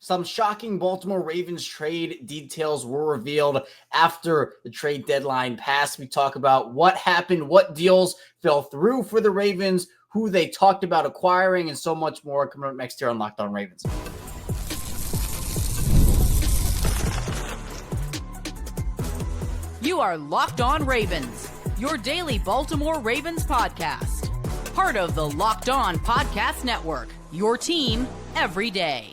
Some shocking Baltimore Ravens trade details were revealed after the trade deadline passed. We talk about what happened, what deals fell through for the Ravens, who they talked about acquiring, and so much more coming up next here on Locked On Ravens. You are Locked On Ravens, your daily Baltimore Ravens podcast. Part of the Locked On Podcast Network, your team every day.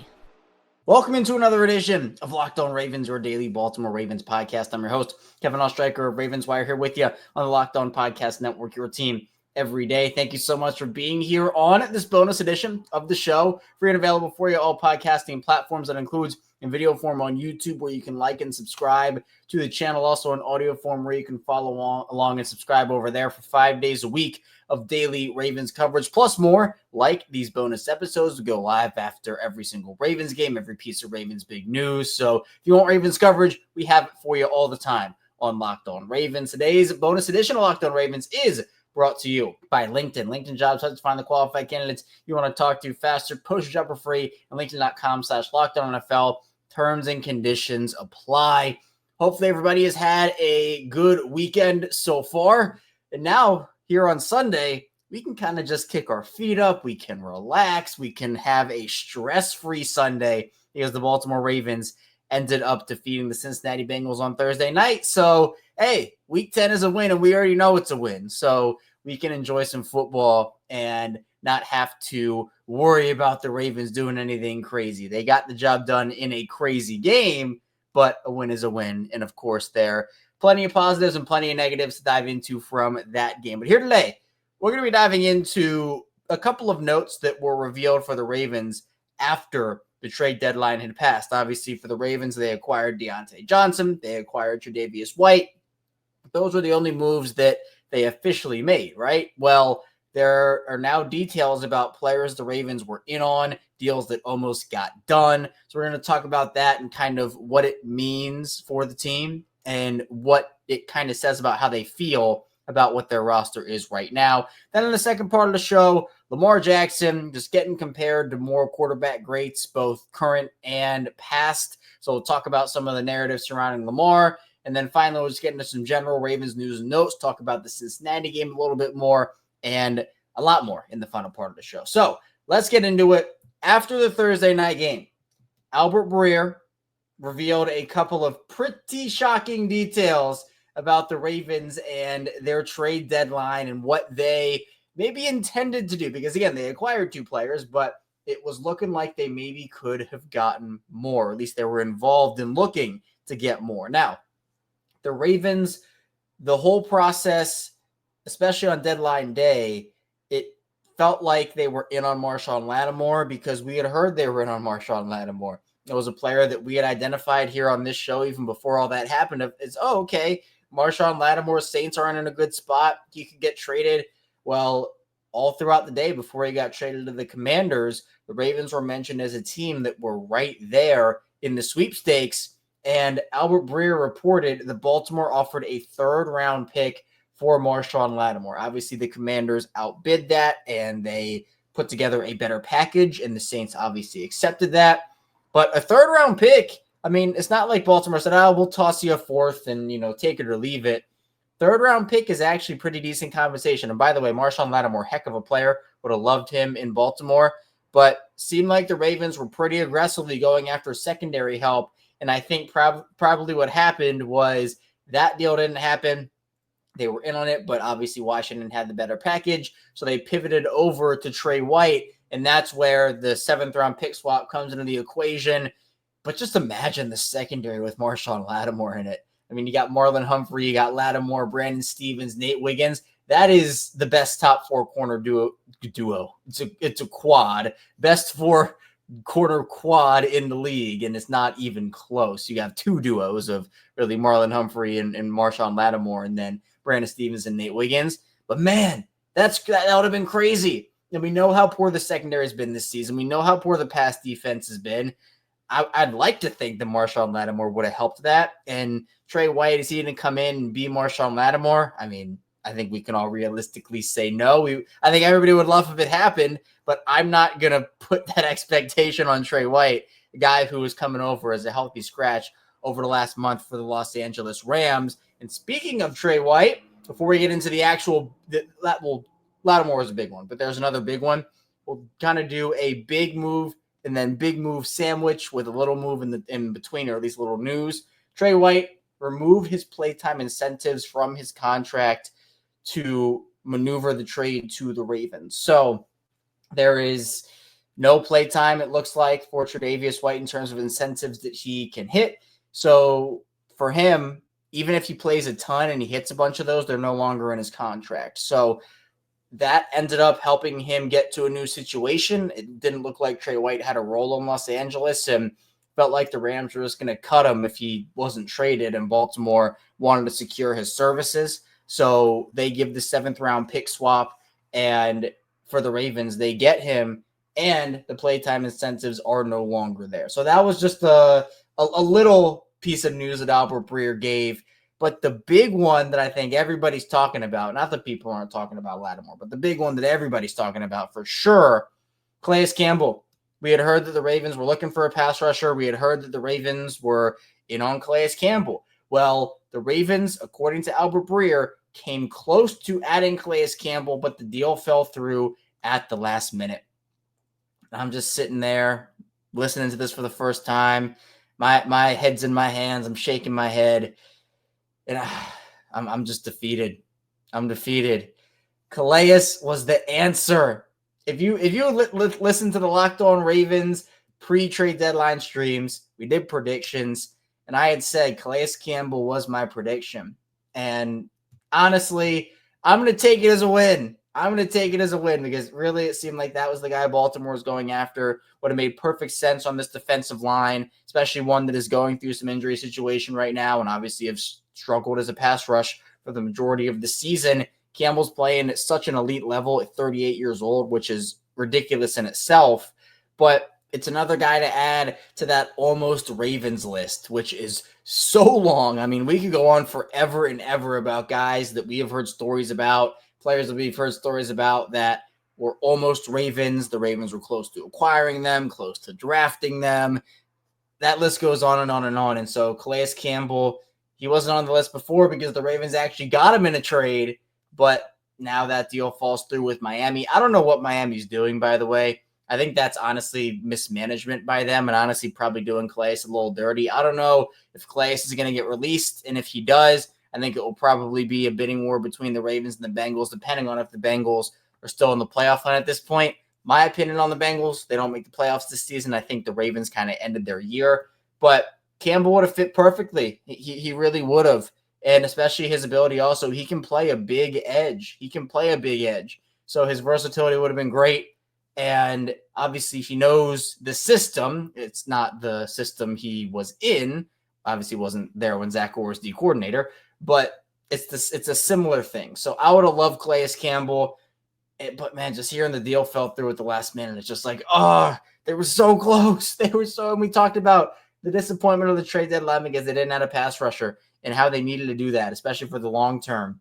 Welcome into another edition of Locked On Ravens, your daily Baltimore Ravens podcast. I'm your host, Kevin Ostreicher of Ravens Wire, here with you on the Locked On Podcast Network, your team every day. Thank you so much for being here on this bonus edition of the show. Free and available for you, all podcasting platforms. That includes in video form on YouTube, where you can like and subscribe to the channel. Also in audio form, where you can follow along and subscribe over there for 5 days a week of daily Ravens coverage, plus more like these bonus episodes. We go live after every single Ravens game, every piece of Ravens big news. So if you want Ravens coverage, we have it for you all the time on Locked On Ravens. Today's bonus edition of Locked On Ravens is brought to you by LinkedIn. LinkedIn Jobs helps find the qualified candidates you want to talk to faster. Post your job for free at linkedin.com/LockedOnNFL. Terms and conditions apply. Hopefully everybody has had a good weekend so far. And now here on Sunday, we can kind of just kick our feet up. We can relax. We can have a stress-free Sunday because the Baltimore Ravens ended up defeating the Cincinnati Bengals on Thursday night. So, hey, week 10 is a win, and we already know it's a win. So we can enjoy some football and not have to worry about the Ravens doing anything crazy. They got the job done in a crazy game, but a win is a win. And, of course, there are plenty of positives and plenty of negatives to dive into from that game. But here today, we're going to be diving into a couple of notes that were revealed for the Ravens after the trade deadline had passed. Obviously, for the Ravens, they acquired Deontay Johnson. They acquired Tre'Davious White. Those were the only moves that they officially made, right? Well, there are now details about players the Ravens were in on, deals that almost got done. So we're going to talk about that and kind of what it means for the team and what it kind of says about how they feel about what their roster is right now. Then in the second part of the show, Lamar Jackson just getting compared to more quarterback greats, both current and past. So we'll talk about some of the narrative surrounding Lamar. And then finally, we'll just get into some general Ravens news and notes, talk about the Cincinnati game a little bit more, and a lot more in the final part of the show. So let's get into it. After the Thursday night game, Albert Breer revealed a couple of pretty shocking details about the Ravens and their trade deadline and what they maybe intended to do. Because, again, they acquired two players, but it was looking like they maybe could have gotten more. At least they were involved in looking to get more. Now, the Ravens, the whole process, especially on deadline day, it felt like they were in on Marshawn Lattimore because we had heard they were in on Marshawn Lattimore. It was a player that we had identified here on this show even before all that happened. It's, okay, Marshawn Lattimore, Saints aren't in a good spot. He could get traded. Well, all throughout the day before he got traded to the Commanders, the Ravens were mentioned as a team that were right there in the sweepstakes. And Albert Breer reported that Baltimore offered a third-round pick for Marshawn Lattimore. Obviously, the Commanders outbid that, and they put together a better package, and the Saints obviously accepted that. But a third-round pick, I mean, it's not like Baltimore said, we'll toss you a fourth and, take it or leave it. Third-round pick is actually pretty decent compensation. And by the way, Marshawn Lattimore, heck of a player, would have loved him in Baltimore, but seemed like the Ravens were pretty aggressively going after secondary help. And I think probably what happened was that deal didn't happen. They were in on it, but obviously Washington had the better package. So they pivoted over to Trey White, and that's where the seventh-round pick swap comes into the equation. But just imagine the secondary with Marshawn Lattimore in it. I mean, you got Marlon Humphrey, you got Lattimore, Brandon Stevens, Nate Wiggins. That is the best top four corner duo. It's a quad. Best four corner quad in the league, and it's not even close. You have two duos of really Marlon Humphrey and Marshawn Lattimore, and then Brandon Stevens and Nate Wiggins. But man, that would have been crazy. And we know how poor the secondary has been this season. We know how poor the pass defense has been. I'd like to think that Marshawn Lattimore would have helped that. And Trey White, is he going to come in and be Marshawn Lattimore? I mean, I think we can all realistically say no. I think everybody would love if it happened, but I'm not going to put that expectation on Trey White. the guy who was coming over as a healthy scratch over the last month for the Los Angeles Rams. And speaking of Trey White, before we get into the actual, Lattimore is a big one, but there's another big one. We'll kind of do a big move and then big move sandwich with a little move in between, or at least a little news. Trey White removed his playtime incentives from his contract to maneuver the trade to the Ravens. So there is no playtime, it looks like, for Tre'Davious White in terms of incentives that he can hit. So for him, even if he plays a ton and he hits a bunch of those, they're no longer in his contract. So that ended up helping him get to a new situation. It didn't look like Trey White had a role in Los Angeles and felt like the Rams were just going to cut him if he wasn't traded, and Baltimore wanted to secure his services. So they give the 7th round pick swap, and for the Ravens, they get him, and the playtime incentives are no longer there. So that was just a little piece of news that Albert Breer gave. But the big one that I think everybody's talking about, not that people aren't talking about Lattimore, but the big one that everybody's talking about for sure, Calais Campbell. We had heard that the Ravens were looking for a pass rusher. We had heard that the Ravens were in on Calais Campbell. Well, the Ravens, according to Albert Breer, came close to adding Calais Campbell, but the deal fell through at the last minute. I'm just sitting there listening to this for the first time. My head's in my hands. I'm shaking my head. And I'm just defeated. I'm defeated. Calais was the answer. If you listen to the Locked On Ravens pre-trade deadline streams, we did predictions, and I had said Calais Campbell was my prediction. And honestly, I'm going to take it as a win. I'm going to take it as a win because really it seemed like that was the guy Baltimore was going after. Would have made perfect sense on this defensive line, especially one that is going through some injury situation right now and obviously have struggled as a pass rush for the majority of the season. Campbell's playing at such an elite level at 38 years old, which is ridiculous in itself. But it's another guy to add to that almost Ravens list, which is so long. I mean, we could go on forever and ever about guys that we have heard stories about, players that we've heard stories about that were almost Ravens. The Ravens were close to acquiring them, close to drafting them. That list goes on and on and on. And so Calais Campbell, he wasn't on the list before because the Ravens actually got him in a trade, but now that deal falls through with Miami. I don't know what Miami's doing, by the way. I think that's honestly mismanagement by them and honestly probably doing Calais a little dirty. I don't know if Calais is going to get released, and if he does, I think it will probably be a bidding war between the Ravens and the Bengals, depending on if the Bengals are still in the playoff hunt at this point. My opinion on the Bengals, they don't make the playoffs this season. I think the Ravens kind of ended their year, but Campbell would have fit perfectly. He really would have. And especially his ability also, he can play a big edge. So his versatility would have been great. And obviously he knows the system. It's not the system he was in. Obviously wasn't there when Zach Orr was D coordinator, but it's a similar thing. So I would have loved Calais Campbell. But man, just hearing the deal fell through at the last minute, it's just like, they were so close. And we talked about the disappointment of the trade deadline because they didn't have a pass rusher and how they needed to do that, especially for the long term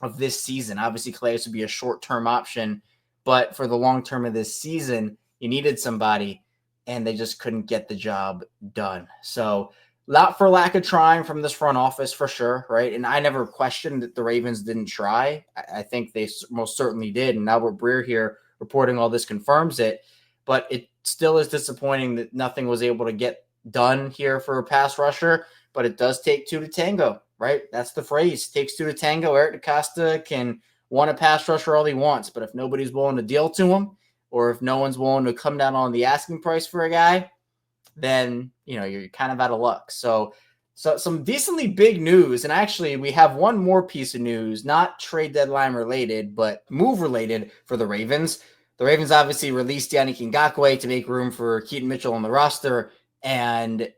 of this season. Obviously, Calais would be a short-term option, but for the long term of this season, you needed somebody, and they just couldn't get the job done. So not for lack of trying from this front office, for sure, right? And I never questioned that the Ravens didn't try. I think they most certainly did, and Albert Breer here reporting all this confirms it. But it still is disappointing that nothing was able to get done here for a pass rusher, but it does take two to tango, right? That's the phrase. Takes two to tango. Eric DeCosta can want a pass rusher all he wants, but if nobody's willing to deal to him, or if no one's willing to come down on the asking price for a guy, then you're kind of out of luck. So some decently big news, and actually we have one more piece of news, not trade deadline related, but move related for the Ravens. The Ravens obviously released Yannick Ngakoue to make room for Keaton Mitchell on the roster, and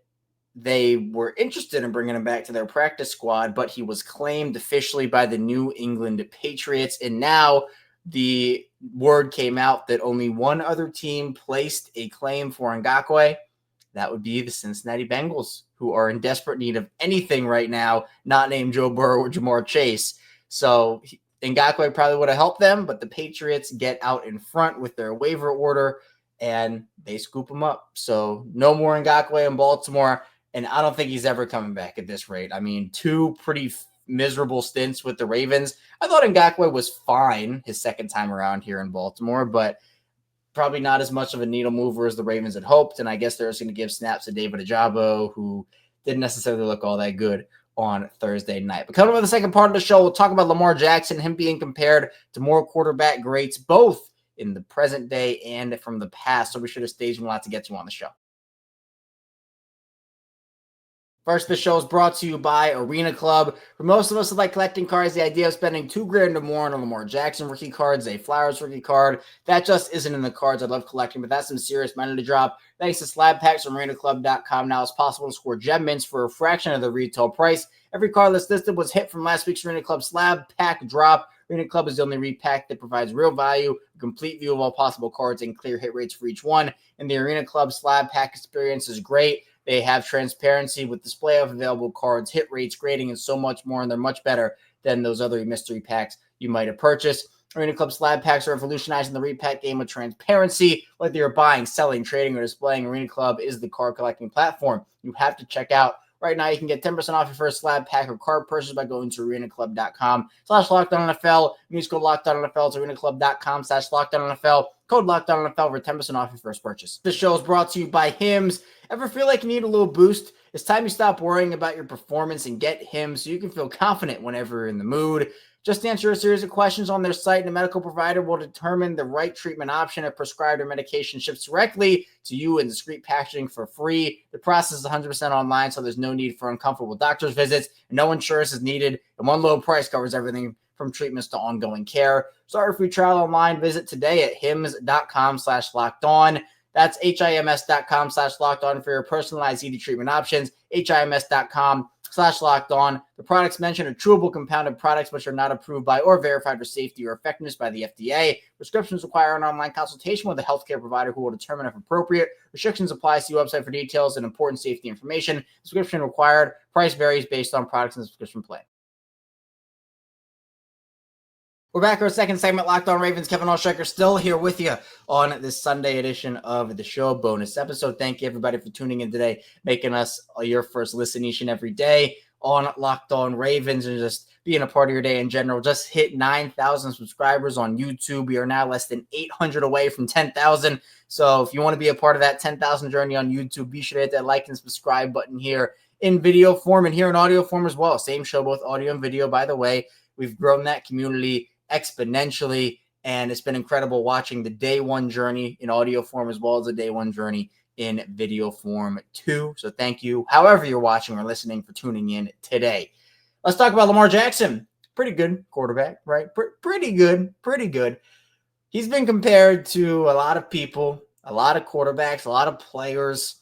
they were interested in bringing him back to their practice squad, but he was claimed officially by the New England Patriots. And now the word came out that only one other team placed a claim for Ngakoue. That would be the Cincinnati Bengals, who are in desperate need of anything right now, not named Joe Burrow or Jamar Chase. So Ngakoue probably would have helped them, but the Patriots get out in front with their waiver order. and they scoop him up. So no more Ngakoue in Baltimore, and I don't think he's ever coming back at this rate. I mean, two pretty miserable stints with the Ravens. I thought Ngakoue was fine his second time around here in Baltimore, but probably not as much of a needle mover as the Ravens had hoped. And I guess they're just going to give snaps to David Ojabo, who didn't necessarily look all that good on Thursday night. But coming up in the second part of the show, we'll talk about Lamar Jackson, him being compared to more quarterback greats, both in the present day and from the past. So be sure to stay tuned. A lot to get to on the show. First, the show is brought to you by Arena Club. For most of us that like collecting cards, the idea of spending $2,000 or more on a Lamar Jackson rookie card, Zay Flowers rookie card, that just isn't in the cards I love collecting, but that's some serious money to drop. Thanks to slab packs from arenaclub.com, now it's possible to score gem mints for a fraction of the retail price. Every card that's listed was hit from last week's Arena Club slab pack drop. Arena Club is the only repack that provides real value, a complete view of all possible cards, and clear hit rates for each one. And the Arena Club slab pack experience is great. They have transparency with display of available cards, hit rates, grading, and so much more, and they're much better than those other mystery packs you might have purchased. Arena Club slab packs are revolutionizing the repack game with transparency. Whether you're buying, selling, trading, or displaying, Arena Club is the card collecting platform you have to check out. Right now, you can get 10% off your first slab pack or card purchase by going to arenaclub.com/LockedOnNFL. Use code LockedOnNFL to arenaclub.com/LockedOnNFL. Code LockedOnNFL for 10% off your first purchase. This show is brought to you by Hims. Ever feel like you need a little boost? It's time you stop worrying about your performance and get Hims so you can feel confident whenever you're in the mood. Just answer a series of questions on their site, and a medical provider will determine the right treatment option. If prescribed or medication ships directly to you in discreet packaging for free. The process is 100% online, so there's no need for uncomfortable doctor's visits, and no insurance is needed, and one low price covers everything from treatments to ongoing care. Start a free trial online. Visit today at hims.com/lockedon. That's HIMS.com/lockedon for your personalized ED treatment options. HIMS.com/lockedon. The products mentioned are chewable compounded products which are not approved by or verified for safety or effectiveness by the FDA. Prescriptions require an online consultation with a healthcare provider who will determine if appropriate. Restrictions apply. See website for details and important safety information. Prescription required. Price varies based on products and the subscription plan. We're back for our second segment, Locked On Ravens. Kevin Oestreicher still here with you on this Sunday edition of the show, bonus episode. Thank you, everybody, for tuning in today, making us your first listen each and every day on Locked On Ravens and just being a part of your day in general. Just hit 9,000 subscribers on YouTube. We are now less than 800 away from 10,000. So if you want to be a part of that 10,000 journey on YouTube, be sure to hit that like and subscribe button here in video form and here in audio form as well. Same show, both audio and video, by the way. We've grown that community exponentially, and it's been incredible watching the day one journey in audio form as well as the day one journey in video form too. So thank you, however you're watching or listening, for tuning in today. Let's talk about Lamar Jackson. Pretty good quarterback, right? Pretty good. He's been compared to a lot of people, a lot of quarterbacks, a lot of players,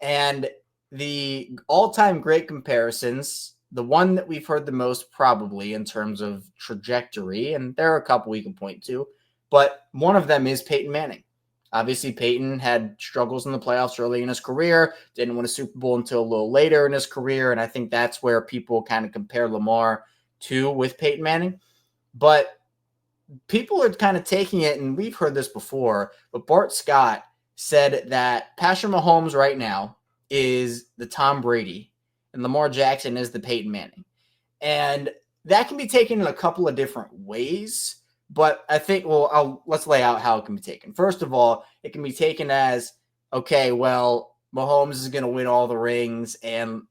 and the all-time great comparisons, the one that we've heard the most probably in terms of trajectory, and there are a couple we can point to, but one of them is Peyton Manning. Obviously, Peyton had struggles in the playoffs early in his career, didn't win a Super Bowl until a little later in his career, and I think that's where people kind of compare Lamar to with Peyton Manning. But people are kind of taking it, and we've heard this before, but Bart Scott said that Patrick Mahomes right now is the Tom Brady, and Lamar Jackson is the Peyton Manning. And that can be taken in a couple of different ways, but I think, let's lay out how it can be taken. First of all, it can be taken as, okay, well, Mahomes is going to win all the rings and,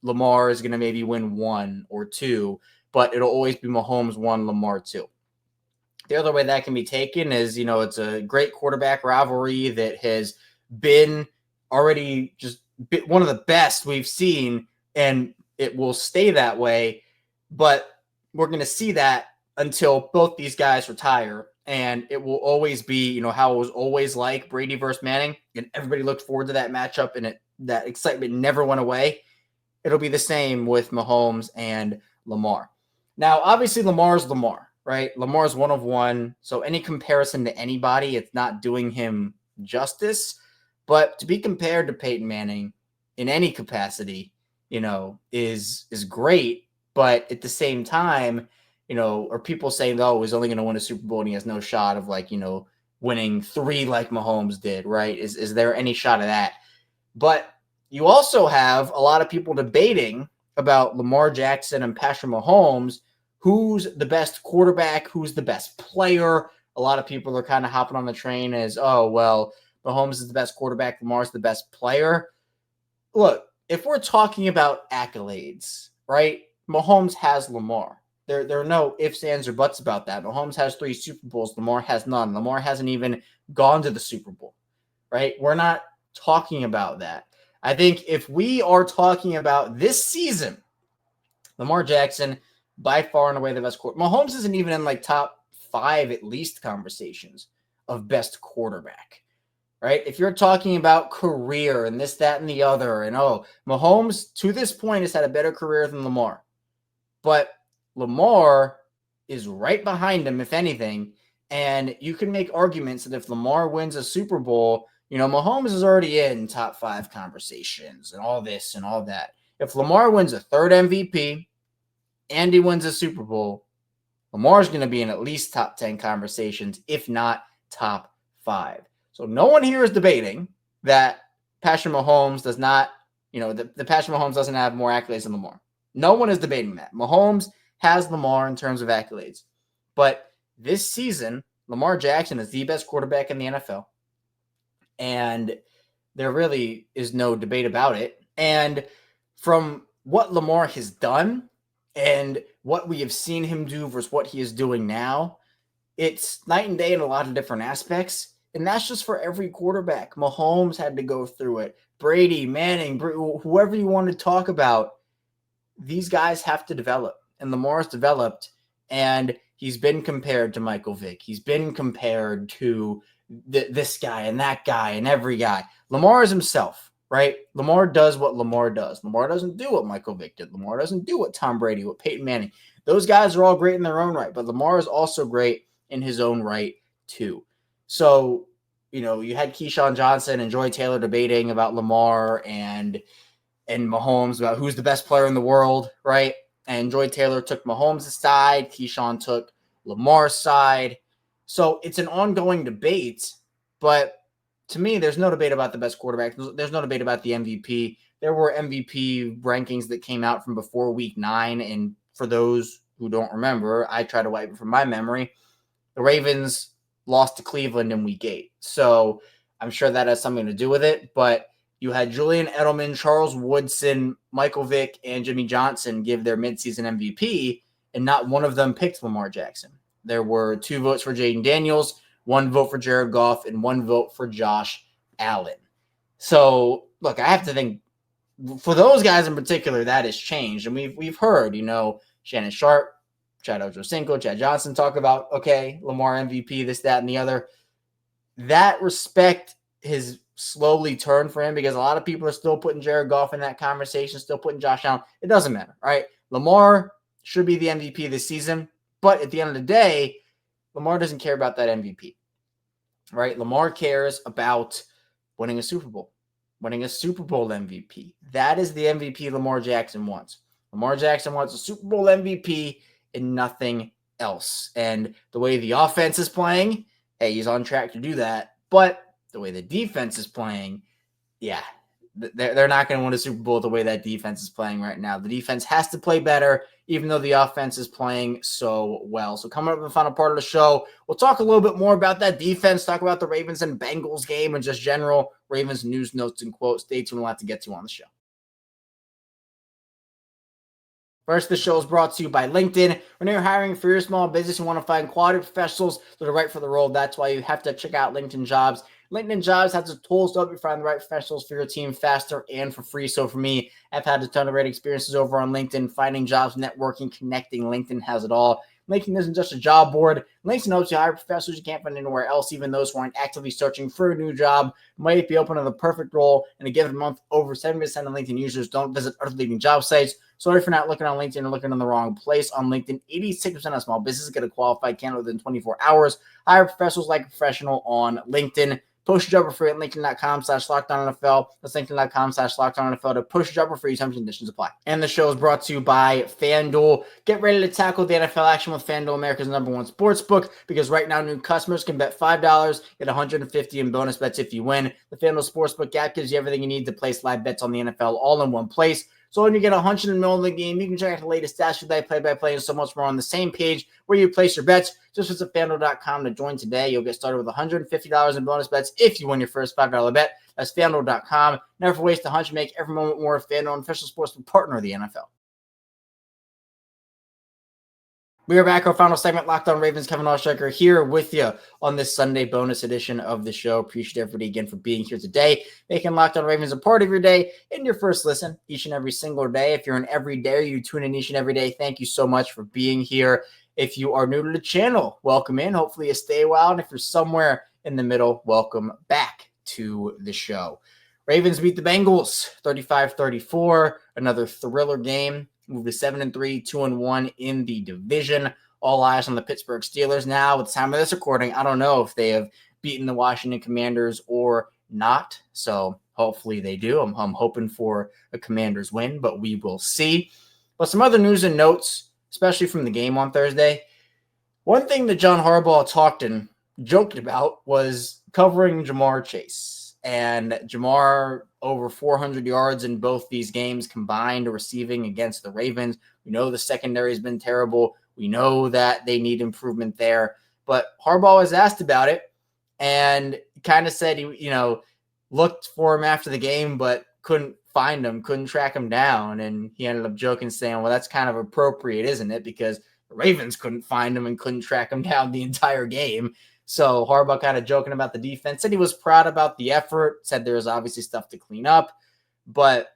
Lamar is going to maybe win one or two, but it'll always be Mahomes 1, Lamar 2. The other way that can be taken is, it's a great quarterback rivalry that has been already just one of the best we've seen, and it will stay that way. But we're going to see that until both these guys retire, and it will always be, how it was always like Brady versus Manning, and everybody looked forward to that matchup, and that excitement never went away. It'll be the same with Mahomes and Lamar. Now, obviously, Lamar's Lamar, right? Lamar's one of one, so any comparison to anybody, it's not doing him justice. But to be compared to Peyton Manning in any capacity, is great. But at the same time, are people saying, oh, he's only going to win a Super Bowl and he has no shot of winning 3 like Mahomes did, right? Is there any shot of that? But you also have a lot of people debating about Lamar Jackson and Patrick Mahomes. Who's the best quarterback? Who's the best player? A lot of people are kind of hopping on the train as, oh, well, Mahomes is the best quarterback. Lamar's the best player. Look, if we're talking about accolades, right? Mahomes has Lamar. There are no ifs, ands, or buts about that. Mahomes has 3 Super Bowls. Lamar has none. Lamar hasn't even gone to the Super Bowl, right? We're not talking about that. I think if we are talking about this season, Lamar Jackson, by far and away the best quarterback. Mahomes isn't even in like top 5 at least conversations of best quarterback, right? If you're talking about career and this, that, and the other, and Mahomes to this point has had a better career than Lamar. But Lamar is right behind him, if anything. And you can make arguments that if Lamar wins a Super Bowl, Mahomes is already in top 5 conversations and all this and all that. If Lamar wins a 3rd MVP and he wins a Super Bowl, Lamar's going to be in at least top 10 conversations, if not top 5. So no one here is debating that Patrick Mahomes does not, the Patrick Mahomes doesn't have more accolades than Lamar. No one is debating that. Mahomes has Lamar in terms of accolades. But this season, Lamar Jackson is the best quarterback in the NFL. And there really is no debate about it. And from what Lamar has done and what we have seen him do versus what he is doing now, it's night and day in a lot of different aspects. And that's just for every quarterback. Mahomes had to go through it. Brady, Manning, whoever you want to talk about, these guys have to develop. And Lamar's developed, and he's been compared to Michael Vick. He's been compared to this guy and that guy and every guy. Lamar is himself, right? Lamar does what Lamar does. Lamar doesn't do what Michael Vick did. Lamar doesn't do what Tom Brady, what Peyton Manning. Those guys are all great in their own right, but Lamar is also great in his own right too. So, you had Keyshawn Johnson and Joy Taylor debating about Lamar and Mahomes about who's the best player in the world, right? And Joy Taylor took Mahomes' side. Keyshawn took Lamar's side. So it's an ongoing debate, but to me, there's no debate about the best quarterback. There's no debate about the MVP. There were MVP rankings that came out from before week 9. And for those who don't remember, I try to wipe it from my memory. The Ravens lost to Cleveland in week 8. So I'm sure that has something to do with it. But you had Julian Edelman, Charles Woodson, Michael Vick, and Jimmy Johnson give their midseason MVP, and not one of them picked Lamar Jackson. There were 2 votes for Jaden Daniels, 1 vote for Jared Goff, and 1 vote for Josh Allen. So, look, I have to think, for those guys in particular, that has changed. And we've heard, Shannon Sharp, Chad Ochocinco, Chad Johnson talk about, okay, Lamar MVP, this, that, and the other. That respect has slowly turned for him because a lot of people are still putting Jared Goff in that conversation, still putting Josh Allen. It doesn't matter, right? Lamar should be the MVP this season, but at the end of the day, Lamar doesn't care about that MVP, right? Lamar cares about winning a Super Bowl, winning a Super Bowl MVP. That is the MVP Lamar Jackson wants. Lamar Jackson wants a Super Bowl MVP and nothing else. And the way the offense is playing, hey, he's on track to do that. But the way the defense is playing, yeah, they're not going to win a Super Bowl the way that defense is playing right now. The defense has to play better, even though the offense is playing so well. So coming up in the final part of the show, we'll talk a little bit more about that defense, talk about the Ravens and Bengals game, and just general Ravens news, notes, and quotes. Stay tuned. A lot to get to on the show. First, the show is brought to you by LinkedIn. When you're hiring for your small business, you want to find quality professionals that are right for the role. That's why you have to check out LinkedIn Jobs. LinkedIn Jobs has the tools to help you find the right professionals for your team faster and for free. So for me, I've had a ton of great experiences over on LinkedIn, finding jobs, networking, connecting. LinkedIn has it all. LinkedIn isn't just a job board. LinkedIn helps you hire professionals you can't find anywhere else. Even those who aren't actively searching for a new job might be open to the perfect role. In a given month, over 70% of LinkedIn users don't visit other leading job sites. Sorry for not looking on LinkedIn or looking in the wrong place. On LinkedIn, 86% of small businesses get a qualified candidate within 24 hours. Hire professionals like a professional on LinkedIn. Post your job for free at linkedin.com/LockedOnNFL. That's linkedin.com/LockedOnNFL to post your job for free. Terms and conditions apply. And the show is brought to you by FanDuel. Get ready to tackle the NFL action with FanDuel, America's #1 sportsbook, because right now new customers can bet $5, get $150 in bonus bets if you win. The FanDuel Sportsbook app gives you everything you need to place live bets on the NFL all in one place. So when you get 100 in the middle of the game, you can check out the latest stats, your play-by-play, and so much more on the same page where you place your bets. Just visit FanDuel.com to join today. You'll get started with $150 in bonus bets if you win your first $5 bet. That's FanDuel.com. Never waste 100. Make every moment more. FanDuel, an official sportsbook partner of the NFL. We are back. Our final segment, Locked On Ravens. Kevin Oestreicher here with you on this Sunday bonus edition of the show. Appreciate everybody again for being here today, making Locked On Ravens a part of your day and your first listen each and every single day. If you're an everyday, you tune in each and every day. Thank you so much for being here. If you are new to the channel, welcome in. Hopefully you stay a while. And if you're somewhere in the middle, welcome back to the show. Ravens beat the Bengals 35-34. Another thriller game. Moved to 7-3, 2-1 in the division. All eyes on the Pittsburgh Steelers now. At the time of this recording, I don't know if they have beaten the Washington Commanders or not. So hopefully they do. I'm hoping for a Commanders win, but we will see. But some other news and notes, especially from the game on Thursday. One thing that John Harbaugh talked and joked about was covering Ja'Marr Chase. And Ja'Marr over 400 yards in both these games combined receiving against the Ravens. We know the secondary has been terrible. We know that they need improvement there. But Harbaugh was asked about it and kind of said he, looked for him after the game, but couldn't find him, couldn't track him down. And he ended up joking, saying, well, that's kind of appropriate, isn't it? Because the Ravens couldn't find him and couldn't track him down the entire game. So Harbaugh kind of joking about the defense, said he was proud about the effort, said there was obviously stuff to clean up. But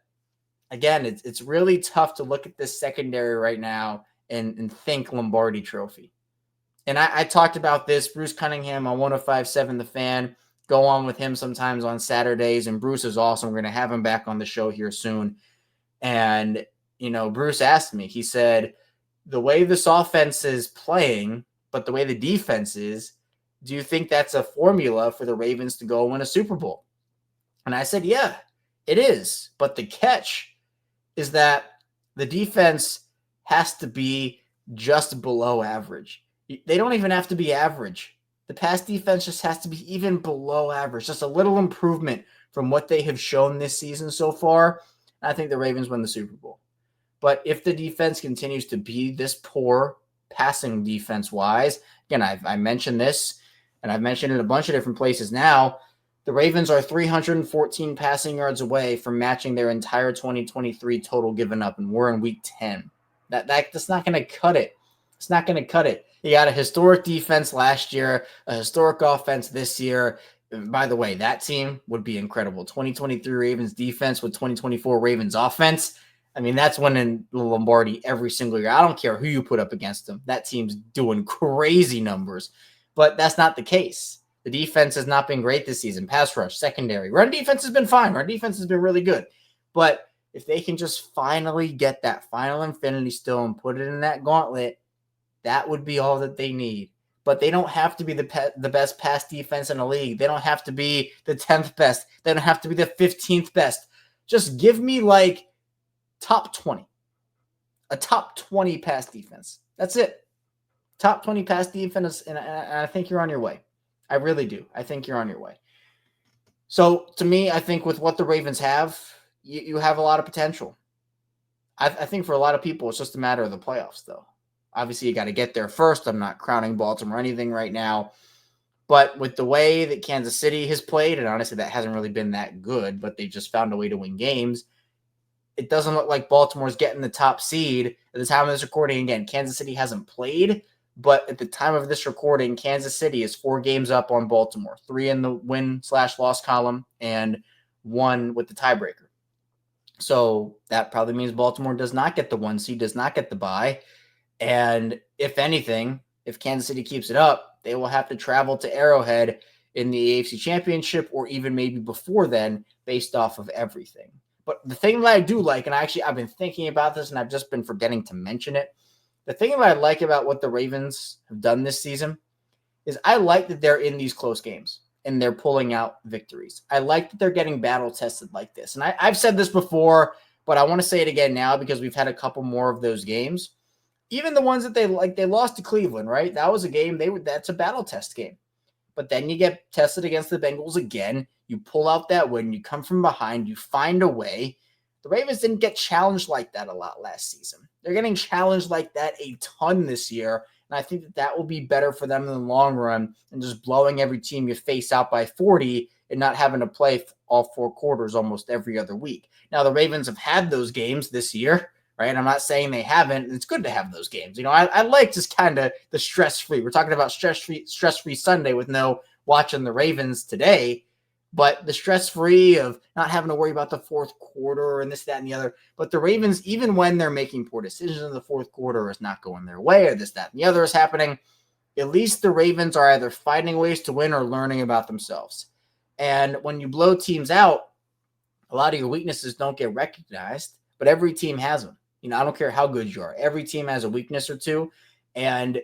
again, it's really tough to look at this secondary right now and think Lombardi Trophy. And I talked about this, Bruce Cunningham on 105.7 The Fan. Go on with him sometimes on Saturdays. And Bruce is awesome. We're going to have him back on the show here soon. And, Bruce asked me, he said, the way this offense is playing, but the way the defense is, do you think that's a formula for the Ravens to go win a Super Bowl? And I said, yeah, it is. But the catch is that the defense has to be just below average. They don't even have to be average. The pass defense just has to be even below average, just a little improvement from what they have shown this season so far. I think the Ravens win the Super Bowl. But if the defense continues to be this poor passing defense-wise, again, I mentioned this, and I've mentioned it a bunch of different places now, the Ravens are 314 passing yards away from matching their entire 2023 total given up, and we're in week 10. That's not going to cut it. It's not going to cut it. You got a historic defense last year, a historic offense this year. And by the way, that team would be incredible. 2023 Ravens defense with 2024 Ravens offense. I mean, that's winning the Lombardi every single year. I don't care who you put up against them. That team's doing crazy numbers. But that's not the case. The defense has not been great this season. Pass rush, secondary. Run defense has been fine. Run defense has been really good. But if they can just finally get that final infinity stone, put it in that gauntlet, that would be all that they need. But they don't have to be the best pass defense in the league. They don't have to be the 10th best. They don't have to be the 15th best. Just give me like top 20. A top 20 pass defense. That's it. Top 20 pass defense, and I think you're on your way. I really do. I think you're on your way. So, to me, I think with what the Ravens have, you have a lot of potential. I think for a lot of people, it's just a matter of the playoffs, though. Obviously, you got to get there first. I'm not crowning Baltimore or anything right now. But with the way that Kansas City has played, and honestly, that hasn't really been that good, but they just found a way to win games, it doesn't look like Baltimore's getting the top seed. At the time of this recording, again, Kansas City hasn't played. But at the time of this recording, Kansas City is 4 games up on Baltimore, 3 in the win/loss column and 1 with the tiebreaker. So that probably means Baltimore does not get the 1 seed, does not get the bye. And if anything, if Kansas City keeps it up, they will have to travel to Arrowhead in the AFC Championship or even maybe before then based off of everything. But the thing that I do like, and I've been thinking about this and I've just been forgetting to mention it, the thing that I like about what the Ravens have done this season is I like that they're in these close games. and they're pulling out victories. I like that they're getting battle tested like this. And I've said this before, but I want to say it again now because we've had a couple more of those games. Even the ones that they lost to Cleveland, right? That was a game that's a battle test game. But then you get tested against the Bengals again. You pull out that win. You come from behind. You find a way. The Ravens didn't get challenged like that a lot last season. They're getting challenged like that a ton this year. And I think that will be better for them in the long run than just blowing every team you face out by 40 and not having to play all 4 quarters almost every other week. Now, the Ravens have had those games this year, right? I'm not saying they haven't. It's good to have those games. I like just kind of the stress-free. We're talking about stress-free Sunday with no watching the Ravens today, but the stress-free of not having to worry about the fourth quarter and this, that, and the other. But the Ravens, even when they're making poor decisions in the fourth quarter, or it's not going their way, or this, that, and the other is happening, at least the Ravens are either finding ways to win or learning about themselves. And when you blow teams out, a lot of your weaknesses don't get recognized, but every team has them. I don't care how good you are. Every team has a weakness or two. And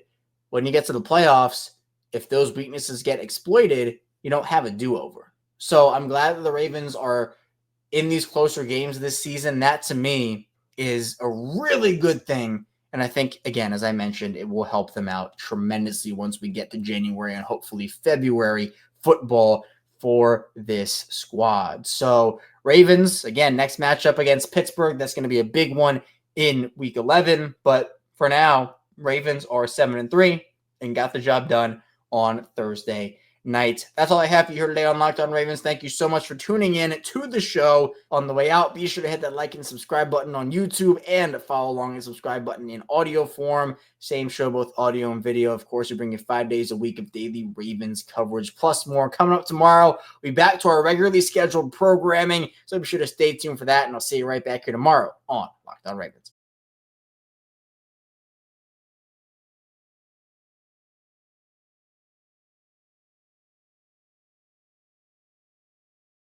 when you get to the playoffs, if those weaknesses get exploited, you don't have a do-over. So I'm glad that the Ravens are in these closer games this season. That, to me, is a really good thing. And I think, again, as I mentioned, it will help them out tremendously once we get to January and hopefully February football for this squad. So Ravens, again, next matchup against Pittsburgh. That's going to be a big one in week 11. But for now, Ravens are 7-3 and got the job done on Thursday night. That's all I have for you here today on Locked On Ravens. Thank you so much for tuning in to the show. On the way out, be sure to hit that like and subscribe button on YouTube and follow along and subscribe button in audio form. Same show, both audio and video. Of course, we bring you 5 days a week of daily Ravens coverage plus more. Coming up tomorrow, we'll be back to our regularly scheduled programming. So be sure to stay tuned for that, and I'll see you right back here tomorrow on Locked On Ravens.